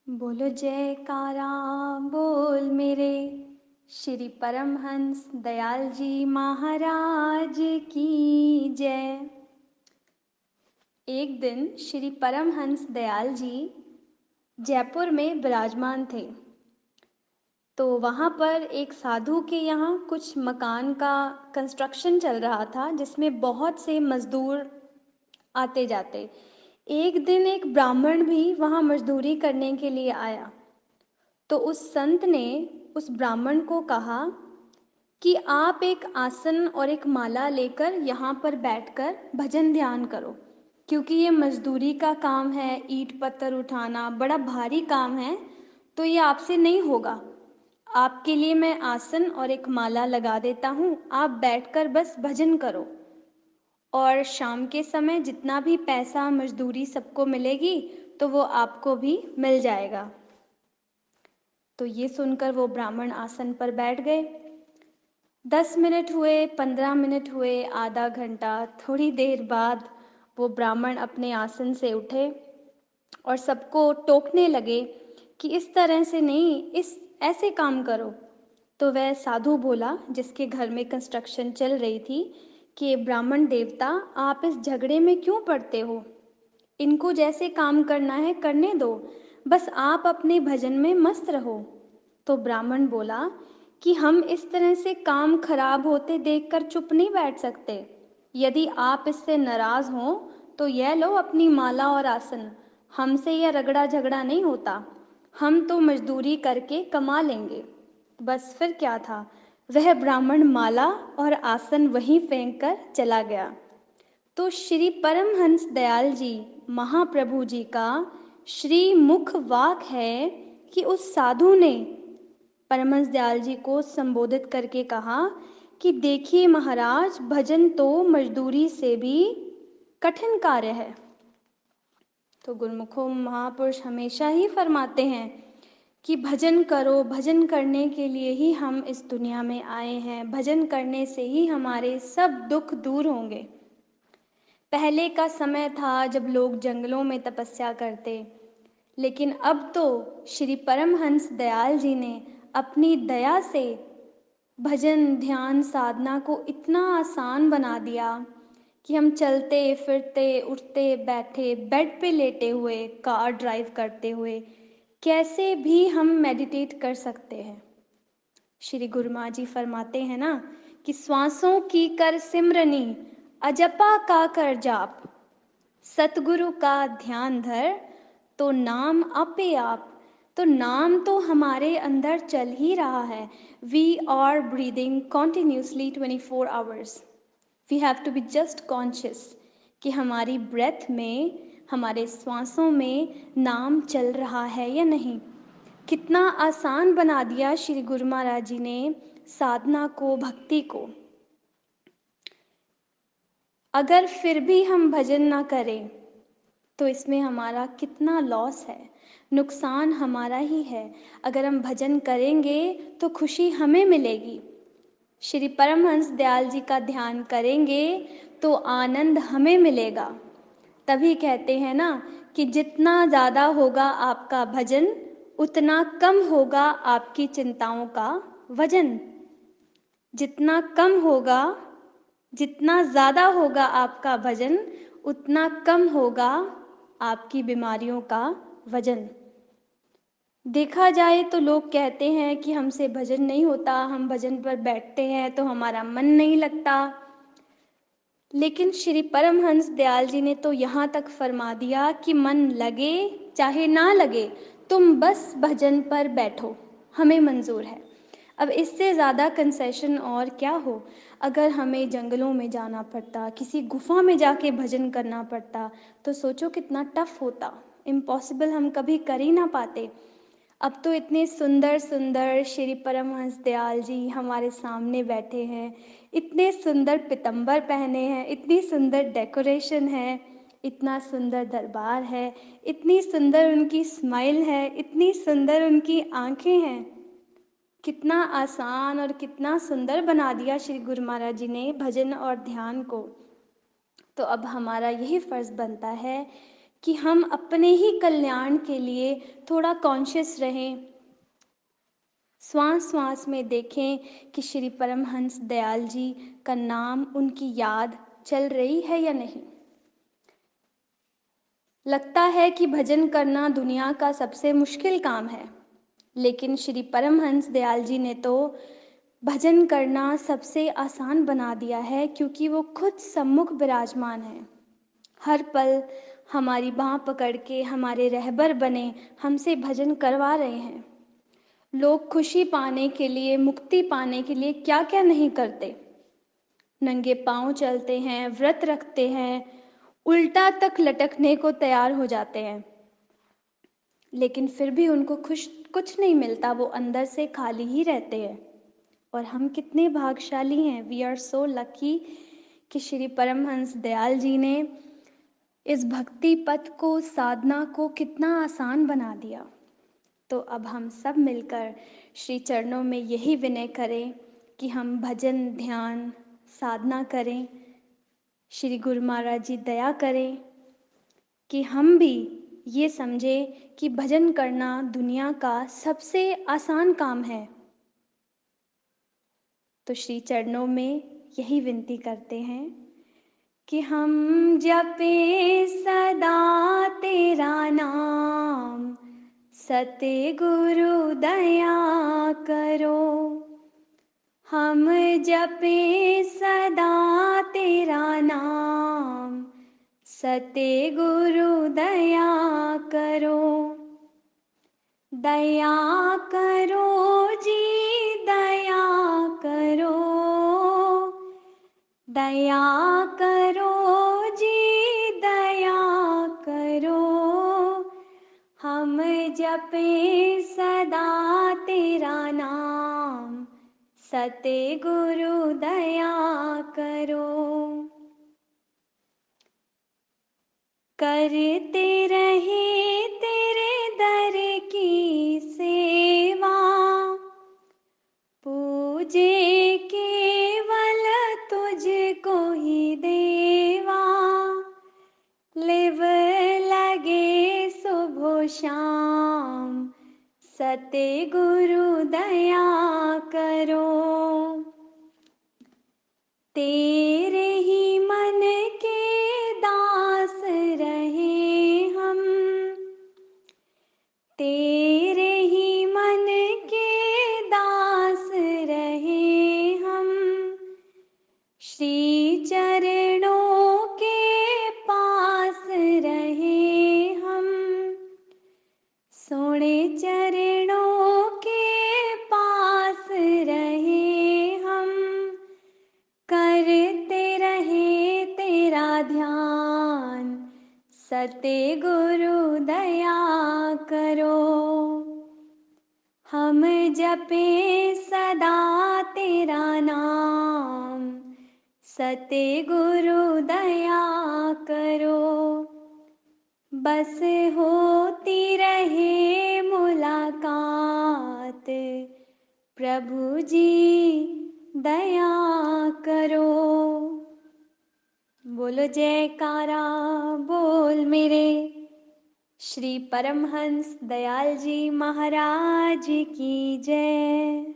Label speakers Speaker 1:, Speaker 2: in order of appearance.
Speaker 1: बोलो जयकारा बोल मेरे श्री परमहंस दयाल जी महाराज की जय। एक दिन श्री परमहंस दयाल जी जयपुर में विराजमान थे। तो वहाँ पर एक साधु के यहाँ कुछ मकान का कंस्ट्रक्शन चल रहा था, जिसमें बहुत से मजदूर आते जाते। एक दिन एक ब्राह्मण भी वहाँ मजदूरी करने के लिए आया। तो उस संत ने उस ब्राह्मण को कहा कि आप एक आसन और एक माला लेकर यहाँ पर बैठकर भजन ध्यान करो, क्योंकि ये मजदूरी का काम है, ईंट पत्थर उठाना बड़ा भारी काम है, तो ये आपसे नहीं होगा। आपके लिए मैं आसन और एक माला लगा देता हूँ, आप बैठकर बस भजन करो, और शाम के समय जितना भी पैसा मजदूरी सबको मिलेगी तो वो आपको भी मिल जाएगा। तो ये सुनकर वो ब्राह्मण आसन पर बैठ गए। 10 मिनट हुए, 15 मिनट हुए, आधा घंटा, थोड़ी देर बाद वो ब्राह्मण अपने आसन से उठे और सबको टोकने लगे कि इस तरह से नहीं, इस ऐसे काम करो। तो वह साधु बोला, जिसके घर में कंस्ट्रक्शन चल रही थी, कि ब्राह्मण देवता, आप इस झगड़े में क्यों पड़ते हो? इनको जैसे काम करना है करने दो, बस आप अपने भजन में मस्त रहो। तो ब्राह्मण बोला कि हम इस तरह से काम खराब होते देखकर चुप नहीं बैठ सकते। यदि आप इससे नाराज हो तो यह लो अपनी माला और आसन, हमसे यह रगड़ा झगड़ा नहीं होता, हम तो मजदूरी करके कमा लेंगे। बस फिर क्या था, वह ब्राह्मण माला और आसन वहीं फेंक कर चला गया। तो श्री परमहंस दयाल जी महाप्रभु जी का श्री मुख वाक है कि उस साधु ने परमहंस दयाल जी को संबोधित करके कहा कि देखिए महाराज, भजन तो मजदूरी से भी कठिन कार्य है। तो गुरुमुखों महापुरुष हमेशा ही फरमाते हैं कि भजन करो, भजन करने के लिए ही हम इस दुनिया में आए हैं, भजन करने से ही हमारे सब दुख दूर होंगे। पहले का समय था जब लोग जंगलों में तपस्या करते, लेकिन अब तो श्री परमहंस दयाल जी ने अपनी दया से भजन ध्यान साधना को इतना आसान बना दिया कि हम चलते फिरते, उठते बैठे, बेड पे लेटे हुए, कार ड्राइव करते हुए कैसे भी हम मेडिटेट कर सकते हैं। श्री गुरु माँ जी फरमाते हैं ना कि श्वासों की कर सिमरनी, अजपा का कर जाप, सतगुरु का ध्यान धर, तो नाम आपे आप। तो नाम तो हमारे अंदर चल ही रहा है। We are breathing continuously 24 hours. We have to be just conscious कि हमारी ब्रेथ में, हमारे श्वासों में नाम चल रहा है या नहीं। कितना आसान बना दिया श्री गुरु महाराज जी ने साधना को, भक्ति को। अगर फिर भी हम भजन ना करें तो इसमें हमारा कितना लॉस है, नुकसान हमारा ही है। अगर हम भजन करेंगे तो खुशी हमें मिलेगी। श्री परमहंस दयाल जी का ध्यान करेंगे तो आनंद हमें मिलेगा। तभी कहते हैं ना कि जितना ज़्यादा होगा आपका भजन, उतना कम होगा आपकी चिंताओं का वजन। जितना कम होगा, जितना ज़्यादा होगा आपका भजन, उतना कम होगा आपकी बीमारियों का वजन। देखा जाए तो लोग कहते हैं कि हमसे भजन नहीं होता, हम भजन पर बैठते हैं तो हमारा मन नहीं लगता। लेकिन श्री परमहंस दयाल जी ने तो यहाँ तक फरमा दिया कि मन लगे चाहे ना लगे, तुम बस भजन पर बैठो, हमें मंजूर है। अब इससे ज़्यादा कंसेशन और क्या हो। अगर हमें जंगलों में जाना पड़ता, किसी गुफा में जाके भजन करना पड़ता, तो सोचो कितना टफ होता, इम्पॉसिबल, हम कभी कर ही ना पाते। अब तो इतने सुंदर सुंदर श्री परमहंस दयाल जी हमारे सामने बैठे हैं, इतने सुंदर पीताम्बर पहने हैं, इतनी सुंदर डेकोरेशन है, इतना सुंदर दरबार है, इतनी सुंदर उनकी स्माइल है, इतनी सुंदर उनकी आंखें हैं। कितना आसान और कितना सुंदर बना दिया श्री गुरु महाराज जी ने भजन और ध्यान को। तो अब हमारा यही फर्ज बनता है कि हम अपने ही कल्याण के लिए थोड़ा कॉन्शियस रहें। श्वास श्वास में देखें कि श्री परमहंस दयाल जी का नाम, उनकी याद चल रही है या नहीं। लगता है कि भजन करना दुनिया का सबसे मुश्किल काम है, लेकिन श्री परमहंस दयाल जी ने तो भजन करना सबसे आसान बना दिया है, क्योंकि वो खुद सम्मुख विराजमान हैं। हर पल हमारी बाँह पकड़ के हमारे रहबर बने हमसे भजन करवा रहे हैं। लोग खुशी पाने के लिए, मुक्ति पाने के लिए क्या क्या नहीं करते। नंगे पाँव चलते हैं, व्रत रखते हैं, उल्टा तक लटकने को तैयार हो जाते हैं, लेकिन फिर भी उनको कुछ नहीं मिलता। वो अंदर से खाली ही रहते हैं। और हम कितने भाग्यशाली हैं। वी आर सो लकी कि श्री परमहंस दयाल जी ने इस भक्ति पथ को, साधना को कितना आसान बना दिया। तो अब हम सब मिलकर श्री चरणों में यही विनय करें कि हम भजन, ध्यान, साधना करें। श्री गुरु महाराज जी दया करें कि हम भी ये समझें कि भजन करना दुनिया का सबसे आसान काम है। तो श्री चरणों में यही विनती करते हैं कि हम जपे सदा तेरा नाम, सतगुरु दया करो। हम जपे सदा तेरा नाम, सतगुरु दया करो। दया करो जी, दया करो, दया करो जी, दया करो। हम जपे सदा तेरा नाम, सतगुरु दया करो। करते रहे तेरे दर की सेवा, पूजे केवल तुझको ही देवा। लिव लगे सुबह शाम, सतगुरु दया करो। तेरे ही मन के दास रहे हम, तेरे ही मन के दास रहे हम। श्री चरणों के पास रहे हम, सोने चरणों के पास रहे हम। करते रहे तेरा ध्यान, सतगुरु दया करो। हम जपे सदा तेरा नाम, सतगुरु दया करो। बस होती रहे मुलाकात, प्रभु जी दया करो। बोलो जयकारा बोल मेरे श्री परमहंस दयाल जी महाराज की जय।